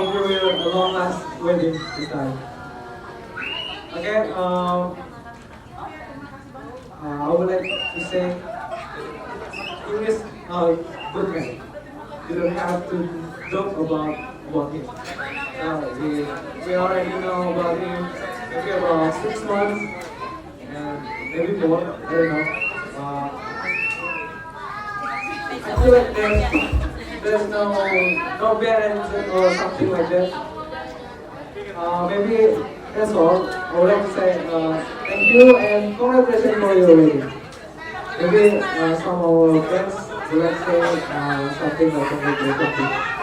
hope you will a long last wedding this time. Okay, I would like to say English good man. You don't have to joke about him. We already know about him maybe about 6 months and maybe more. I don't know. I feel like there's no bad answer or something like that. Maybe that's all. I would like to say thank you and congratulations for your wedding. Maybe some of our friends would like to say something like congratulations.